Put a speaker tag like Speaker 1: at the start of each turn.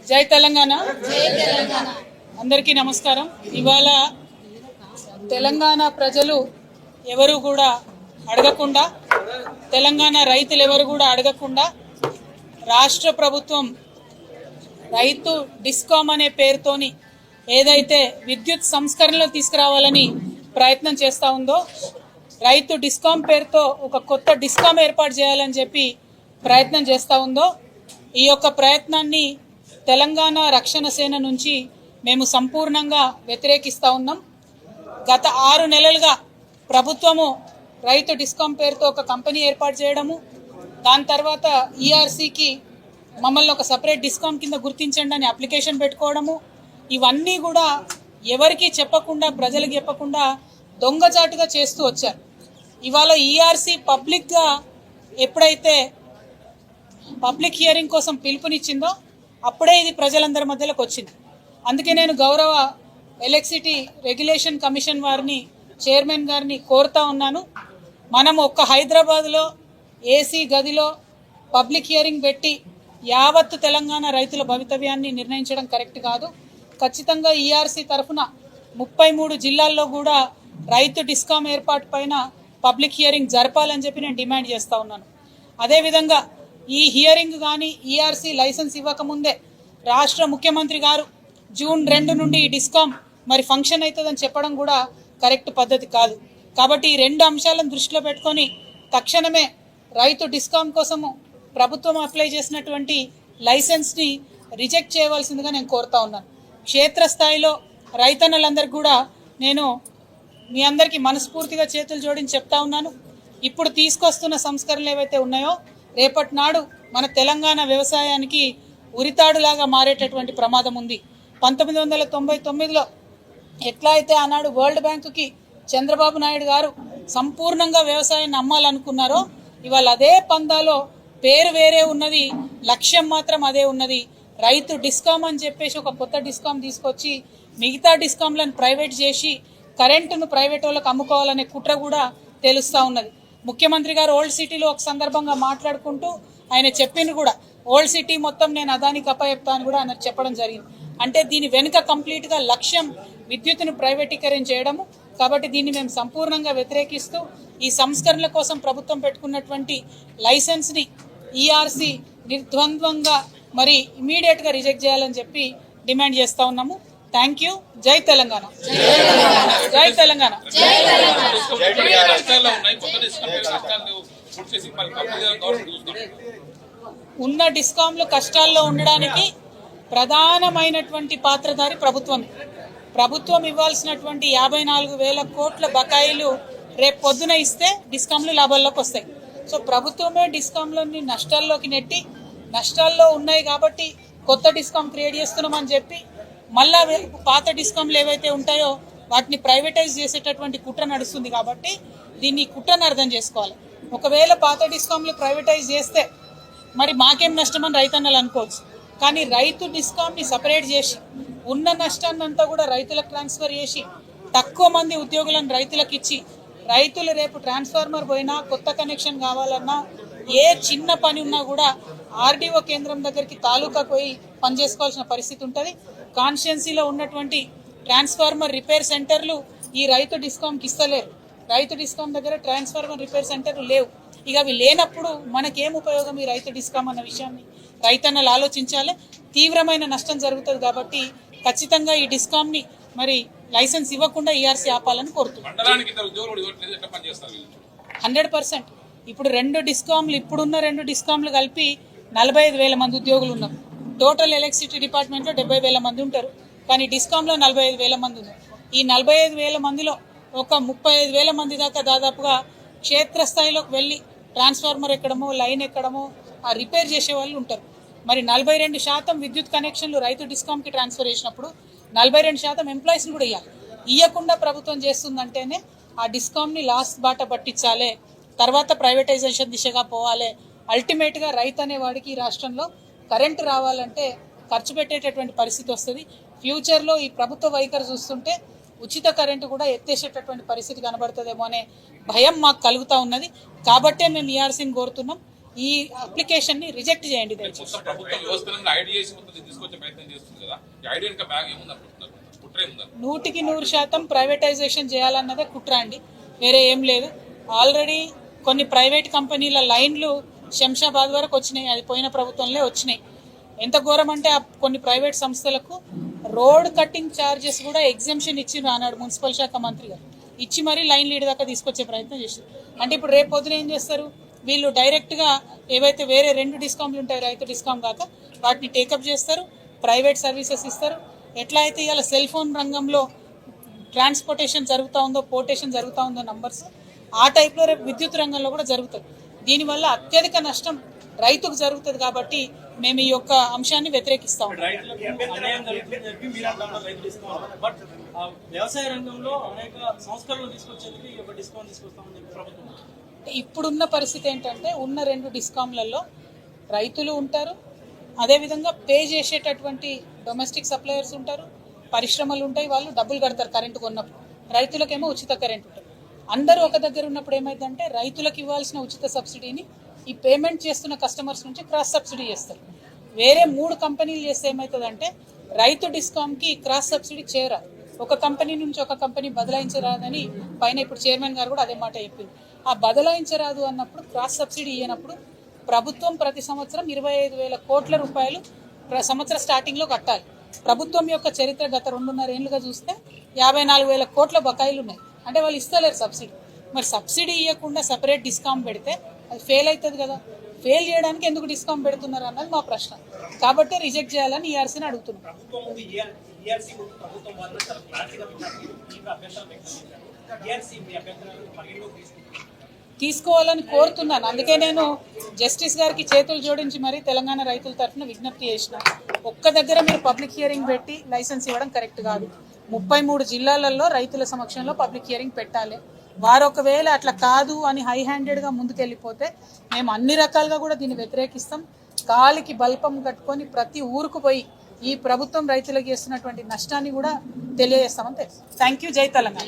Speaker 1: జై తెలంగాణ. అందరికీ నమస్కారం. ఇవాళ తెలంగాణ ప్రజలు ఎవరు కూడా అడగకుండా, తెలంగాణ రైతులు ఎవరు కూడా అడగకుండా రాష్ట్ర ప్రభుత్వం రైతు డిస్కామ్ అనే పేరుతోని ఏదైతే విద్యుత్ సంస్కరణలు తీసుకురావాలని ప్రయత్నం చేస్తూ ఉందో, రైతు డిస్కామ్ పేరుతో ఒక కొత్త డిస్కామ్ ఏర్పాటు చేయాలని చెప్పి ప్రయత్నం చేస్తూ ఉందో, ఈ యొక్క ప్రయత్నాన్ని తెలంగాణ రక్షణ సేన నుంచి మేము సంపూర్ణంగా వ్యతిరేకిస్తూ ఉన్నాం. గత 6 నెలలుగా ప్రభుత్వము రైతు డిస్కామ్ పేరుతో ఒక కంపెనీ ఏర్పాటు చేయడము, దాని తర్వాత ఈఆర్సీకి మమ్మల్ని ఒక సపరేట్ డిస్కామ్ కింద గుర్తించండి అని అప్లికేషన్ పెట్టుకోవడము, ఇవన్నీ కూడా ఎవరికి చెప్పకుండా, ప్రజలకు చెప్పకుండా దొంగచాటుగా చేస్తూ వచ్చారు. ఇవాళ ఈఆర్సీ పబ్లిక్గా ఎప్పుడైతే పబ్లిక్ హియరింగ్ కోసం పిలుపునిచ్చిందో అప్పుడే ఇది ప్రజలందరి మధ్యలోకి వచ్చింది. అందుకే నేను గౌరవ ఎలక్ట్రిసిటీ రెగ్యులేషన్ కమిషన్ వారిని, చైర్మన్ గారిని కోరుతా ఉన్నాను, మనం ఒక్క హైదరాబాద్లో ఏసీ గదిలో పబ్లిక్ హియరింగ్ పెట్టి యావత్తు తెలంగాణ రైతుల భవితవ్యాన్ని నిర్ణయించడం కరెక్ట్ కాదు. ఖచ్చితంగా ఈఆర్సీ తరఫున 33 జిల్లాల్లో కూడా రైతు డిస్కామ్ ఏర్పాటు పైన పబ్లిక్ హియరింగ్ జరపాలని చెప్పి నేను డిమాండ్ చేస్తూ ఉన్నాను. అదేవిధంగా ఈ హియరింగ్ కానీ ఈఆర్సీ లైసెన్స్ ఇవ్వకముందే రాష్ట్ర ముఖ్యమంత్రి గారు జూన్ 2 నుండి ఈ డిస్కామ్ మరి ఫంక్షన్ అవుతుందని చెప్పడం కూడా కరెక్ట్ పద్ధతి కాదు. కాబట్టి ఈ 2 అంశాలను దృష్టిలో పెట్టుకొని తక్షణమే రైతు డిస్కామ్ కోసము ప్రభుత్వం అప్లై చేసినటువంటి లైసెన్స్ని రిజెక్ట్ చేయవలసిందిగా నేను కోరుతా ఉన్నాను. క్షేత్రస్థాయిలో రైతన్నలందరికీ కూడా నేను మీ అందరికీ మనస్ఫూర్తిగా చేతులు జోడించి చెప్తా ఉన్నాను, ఇప్పుడు తీసుకొస్తున్న సంస్కరణలు ఏవైతే ఉన్నాయో రేపటి నాడు మన తెలంగాణ వ్యవసాయానికి ఉరితాడులాగా మారేటటువంటి ప్రమాదం ఉంది. 1999లో ఎట్లా అయితే ఆనాడు వరల్డ్ బ్యాంకుకి చంద్రబాబు నాయుడు గారు సంపూర్ణంగా వ్యవసాయాన్ని అమ్మాలనుకున్నారో, ఇవాళ అదే పందాలో పేరు వేరే ఉన్నది, లక్ష్యం మాత్రం అదే ఉన్నది. రైతు డిస్కామ్ అని చెప్పేసి ఒక కొత్త డిస్కామ్ తీసుకొచ్చి మిగతా డిస్కామ్లను ప్రైవేట్ చేసి కరెంటును ప్రైవేట్ వాళ్ళకి అమ్ముకోవాలనే కుట్ర కూడా తెలుస్తూ ఉన్నది. ముఖ్యమంత్రి గారు ఓల్డ్ సిటీలో ఒక సందర్భంగా మాట్లాడుకుంటూ ఆయన చెప్పింది కూడా, ఓల్డ్ సిటీ మొత్తం నేను అదానికి అప్పచెప్తా అని కూడా ఆయన చెప్పడం జరిగింది. అంటే దీని వెనుక కంప్లీట్గా లక్ష్యం విద్యుత్తును ప్రైవేటీకరణ చేయడము. కాబట్టి దీన్ని మేము సంపూర్ణంగా వ్యతిరేకిస్తూ ఈ సంస్కరణల కోసం ప్రభుత్వం పెట్టుకున్నటువంటి లైసెన్స్ని ఈఆర్సీ నిర్ద్వంద్వంగా మరి ఇమీడియట్గా రిజెక్ట్ చేయాలని చెప్పి డిమాండ్ చేస్తూ ఉన్నాము. Thank you. జై తెలంగాణ. జై తెలంగాణ. ఉన్న డిస్కామ్లు కష్టాల్లో ఉండడానికి ప్రధానమైనటువంటి పాత్రధారి ప్రభుత్వం. ప్రభుత్వం ఇవ్వాల్సినటువంటి 54,000 కోట్ల బకాయిలు రేపు పొద్దున ఇస్తే డిస్కామ్లు లాభాల్లోకి వస్తాయి. సో ప్రభుత్వమే డిస్కామ్లని నష్టాల్లోకి నెట్టి, నష్టాల్లో ఉన్నాయి కాబట్టి కొత్త డిస్కామ్ క్రియేట్ చేస్తున్నామని చెప్పి మళ్ళా పాత డిస్కామ్లు ఏవైతే ఉంటాయో వాటిని ప్రైవేటైజ్ చేసేటటువంటి కుట్ర నడుస్తుంది. కాబట్టి దీన్ని కుట్రను అర్థం చేసుకోవాలి. ఒకవేళ పాత డిస్కామ్లు ప్రైవేటైజ్ చేస్తే మరి మాకేం నష్టమని రైతన్నలు అనుకోవచ్చు, కానీ రైతు డిస్కామ్ని సపరేట్ చేసి ఉన్న నష్టాన్ని అంతా కూడా రైతులకు ట్రాన్స్ఫర్ చేసి తక్కువ మంది ఉద్యోగులను రైతులకు ఇచ్చి, రైతులు రేపు ట్రాన్స్ఫార్మర్ పోయినా, కొత్త కనెక్షన్ కావాలన్నా, ఏ చిన్న పని ఉన్నా కూడా ఆర్డీఓ కేంద్రం దగ్గరికి తాలూకాకు పోయి పనిచేసుకోవాల్సిన పరిస్థితి ఉంటుంది. కాన్స్టిట్యున్సీలో ఉన్నటువంటి ట్రాన్స్ఫార్మర్ రిపేర్ సెంటర్లు ఈ రైతు డిస్కామ్కి ఇస్తలేరు. రైతు డిస్కామ్ దగ్గర ట్రాన్స్ఫార్మర్ రిపేర్ సెంటర్లు లేవు. ఇక అవి లేనప్పుడు మనకేం ఉపయోగం ఈ రైతు డిస్కామ్ అన్న విషయాన్ని రైతన్నలు ఆలోచించాలి. తీవ్రమైన నష్టం జరుగుతుంది. కాబట్టి ఖచ్చితంగా ఈ డిస్కామ్ని మరి లైసెన్స్ ఇవ్వకుండా ఈఆర్సీ ఆపాలని కోరుతున్నాం. 100%. ఇప్పుడు 2 డిస్కామ్లు, ఇప్పుడున్న 2 డిస్కామ్లు కలిపి 45,000 మంది ఉద్యోగులు ఉన్నారు. టోటల్ ఎలక్ట్రిసిటీ డిపార్ట్మెంట్లో 70,000 మంది ఉంటారు, కానీ డిస్కామ్లో 45,000 మంది ఉన్నారు. ఈ 45,000 మందిలో ఒక 35,000 మంది దాకా దాదాపుగా క్షేత్రస్థాయిలోకి వెళ్ళి ట్రాన్స్ఫార్మర్ ఎక్కడమో, లైన్ ఎక్కడమో ఆ రిపేర్ చేసే వాళ్ళు ఉంటారు. మరి 42% విద్యుత్ కనెక్షన్లు రైతు డిస్కామ్కి ట్రాన్స్ఫర్ చేసినప్పుడు 42% ఎంప్లాయీస్ని కూడా ఇవ్వాలి. ఇవ్వకుండా ప్రభుత్వం చేస్తుందంటేనే ఆ డిస్కామ్ని లాస్ట్ బాట పట్టించాలి, తర్వాత ప్రైవేటైజేషన్ దిశగా పోవాలి. అల్టిమేట్గా రైతు అనేవాడికి ఈ రాష్ట్రంలో కరెంటు రావాలంటే ఖర్చు పెట్టేటటువంటి పరిస్థితి వస్తుంది. ఫ్యూచర్లో ఈ ప్రభుత్వ వైఖరి చూస్తుంటే ఉచిత కరెంటు కూడా ఎత్తేసేటటువంటి పరిస్థితి కనబడుతుందేమో అనే భయం మాకు కలుగుతూ ఉన్నది. కాబట్టే మేము ఈఆర్సీని కోరుతున్నాం, ఈ అప్లికేషన్ని రిజెక్ట్ చేయండి దయచేసి.
Speaker 2: తీసుకొచ్చే ప్రయత్నం చేస్తుంది కదా, ఈ ఐడియా ఇంకా బ్యాగ్ ఏముంది అనుకుంటున్నారు, కుట్ర ఏముంది?
Speaker 1: 100% ప్రైవేటైజేషన్ చేయాలన్నదే కుట్ర అండి, వేరే ఏం లేదు. ఆల్రెడీ కొన్ని ప్రైవేట్ కంపెనీల లైన్లు శంషాబాద్ వరకు వచ్చినాయి, అది పోయిన ప్రభుత్వంలో వచ్చినాయి. ఎంత ఘోరం అంటే కొన్ని ప్రైవేట్ సంస్థలకు రోడ్ కట్టింగ్ ఛార్జెస్ కూడా ఎగ్జెంప్షన్ ఇచ్చి రానాడు మున్సిపల్ శాఖ మంత్రి గారు, ఇచ్చి మరీ లైన్ లీడ్ దాకా తీసుకొచ్చే ప్రయత్నం చేశారు. అంటే ఇప్పుడు రేపు పొద్దున ఏం చేస్తారు వీళ్ళు, డైరెక్ట్గా ఏవైతే వేరే 2 డిస్కౌంట్లు ఉంటాయి రైతు డిస్కౌంట్ కాక, వాటిని టేకప్ చేస్తారు, ప్రైవేట్ సర్వీసెస్ ఇస్తారు. ఎట్లా అయితే ఇవాళ సెల్ ఫోన్ రంగంలో ట్రాన్స్పోర్టేషన్ జరుగుతూ ఉందో, పోర్టేషన్ జరుగుతూ ఉందో నంబర్స్, ఆ టైప్లో రేపు విద్యుత్ రంగంలో కూడా జరుగుతుంది. దీనివల్ల అత్యధిక నష్టం రైతుకు జరుగుతుంది. కాబట్టి మేము ఈ యొక్క అంశాన్ని వ్యతిరేకిస్తాం.
Speaker 3: వ్యవసాయ రంగంలో అనేక సంస్కరణలు తీసుకొచ్చేందుకు ఈ యొక్క డిస్కౌంట్ తీసుకొస్తామని చెప్పి ప్రభుత్వం.
Speaker 1: ఇప్పుడున్న పరిస్థితి ఏంటంటే ఉన్న 2 డిస్కామ్లలో రైతులు ఉంటారు, అదేవిధంగా పే చేసేటటువంటి డొమెస్టిక్ సప్లయర్స్ ఉంటారు, పరిశ్రమలు ఉంటాయి, వాళ్ళు డబ్బులు కడతారు కరెంటు కొన్నప్పుడు. రైతులకేమో ఉచిత కరెంట్ ఉంటుంది. అందరూ ఒక దగ్గర ఉన్నప్పుడు ఏమైందంటే రైతులకు ఇవ్వాల్సిన ఉచిత సబ్సిడీని ఈ పేమెంట్ చేస్తున్న కస్టమర్స్ నుంచి క్రాస్ సబ్సిడీ చేస్తారు. వేరే 3 కంపెనీలు చేస్తే ఏమవుతుందంటే రైతు డిస్కామ్కి క్రాస్ సబ్సిడీ చేయరాదు, ఒక కంపెనీ నుంచి ఒక కంపెనీ బదలాయించరాదని పైన ఇప్పుడు చైర్మన్ గారు కూడా అదే మాట చెప్పింది. ఆ బదలాయించరాదు అన్నప్పుడు, క్రాస్ సబ్సిడీ ఇవ్వనప్పుడు ప్రభుత్వం ప్రతి సంవత్సరం 25,000 కోట్ల రూపాయలు సంవత్సర స్టార్టింగ్లో కట్టాలి. ప్రభుత్వం యొక్క చరిత్ర గత 2.5 ఏళ్ళుగా చూస్తే 54,000 కోట్ల బకాయిలు ఉన్నాయి. అంటే వాళ్ళు ఇస్తలేరు సబ్సిడీ. మరి సబ్సిడీ ఇవ్వకుండా సపరేట్ డిస్కౌంట్ పెడితే అది ఫెయిల్ అవుతుంది కదా. ఫెయిల్ చేయడానికి ఎందుకు డిస్కౌంట్ పెడుతున్నారు అన్నది మా ప్రశ్న. కాబట్టి రిజెక్ట్ చేయాలని ఈఆర్సీని అడుగుతున్నాం. తీసుకోవాలని కోరుతున్నాను. అందుకే నేను జస్టిస్ గారికి చేతులు జోడించి మరీ తెలంగాణ రైతుల తరఫున విజ్ఞప్తి చేసిన, ఒక్క దగ్గర మీరు పబ్లిక్ హియరింగ్ పెట్టి లైసెన్స్ ఇవ్వడం కరెక్ట్ కాదు. 33 జిల్లాలలో రైతుల సమక్షంలో పబ్లిక్ హియరింగ్ పెట్టాలి. వారు ఒకవేళ అట్లా కాదు అని హై హ్యాండెడ్గా ముందుకెళ్ళిపోతే మేము అన్ని రకాలుగా కూడా దీన్ని వ్యతిరేకిస్తాం. కాలికి బల్పం కట్టుకొని ప్రతి ఊరుకు పోయి ఈ ప్రభుత్వం రైతులకు చేస్తున్నటువంటి నష్టాన్ని కూడా తెలియజేస్తామని తెలుసు. Thank you. జై తెలంగాణ.